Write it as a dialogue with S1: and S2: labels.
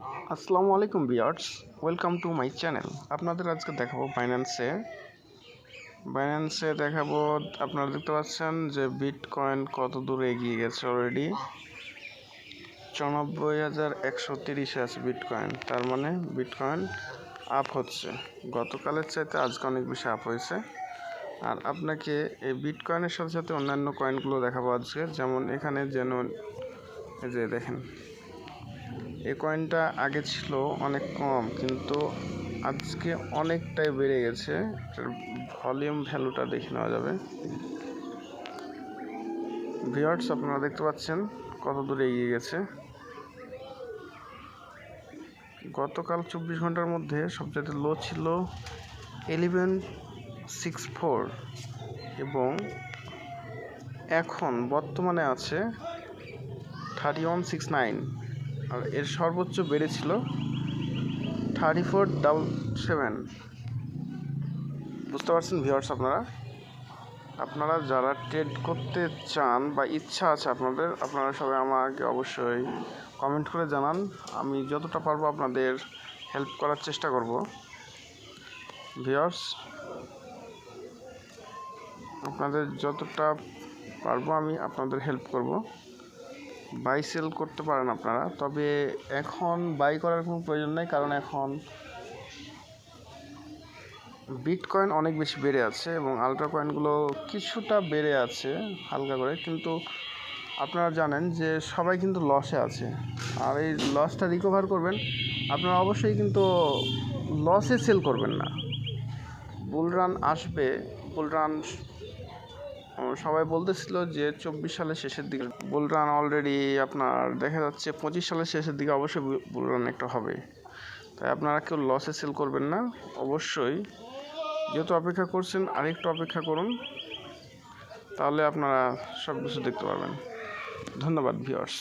S1: আসসালামু আলাইকুম viewers, welcome to my channel. আপনাদের আজকে দেখাবো বাইন্যান্সে দেখাবো। আপনারা দেখতে পাচ্ছেন যে বিটকয়েন কত দূরে এগিয়ে গেছে। অলরেডি 94,130 আছে বিটকয়েন। তার মানে বিটকয়েন আপ হচ্ছে, গতকালের চাইতে আজকে অনেক বেশি আপ হয়েছে। আর আপনাকে এই বিটকয়েনের সাথে সাথে অন্যান্য কয়েনগুলো দেখাবো আজকে। যেমন এখানে এই যে দেখেন, এই কয়েনটা আগে ছিল অনেক কম, কিন্তু আজকে অনেকটাই বেড়ে গেছে। ভলিউম ভ্যালুটা দেখে নেওয়া যাবে। ভিউয়ার্স, আপনারা দেখতে পাচ্ছেন কত দূরে এগিয়ে গেছে। গতকাল 24 ঘন্টার মধ্যে সবচেয়ে লো ছিল 1164 এবং এখন বর্তমানে আছে 3169। আর এর সর্বোচ্চ বেড়েছিল 3477। বুঝতে পারছেন ভিউয়ার্স? আপনারা যারা ট্রেড করতে চান বা ইচ্ছা আছে আপনারা সবাই আমাকে অবশ্যই কমেন্ট করে জানান। আমি যতটা পারবো আপনাদের হেল্প করার চেষ্টা করব। ভিউয়ার্স, আপনাদের যতটা পারবো আমি আপনাদের হেল্প করব। বাই সেল করতে পারেন আপনারা, তবে এখন বাই করার কোনো প্রয়োজন নেই, কারণ এখন বিটকয়েন অনেক বেশি বেড়ে আছে এবং আলট্রা কয়েনগুলো কিছুটা বেড়ে আছে হালকা করে। কিন্তু আপনারা জানেন যে সবাই কিন্তু লসে আছে, আর এই লসটা রিকভার করবেন আপনারা অবশ্যই, কিন্তু লসে সেল করবেন না। বুলরান আসবে, বুলরান সবাই বলতেছিল যে 24 সালের শেষের দিকে বুলরান, অলরেডি আপনার দেখা যাচ্ছে 25 সালের শেষের দিকে অবশ্যই বুলরান একটা হবে। তাই আপনারা কেউ লসে সেল করবেন না। অবশ্যই যেহেতু অপেক্ষা করছেন, আরেকটু অপেক্ষা করুন, তাহলে আপনারা সব কিছু দেখতে পারবেন। ধন্যবাদ ভিউয়ার্স।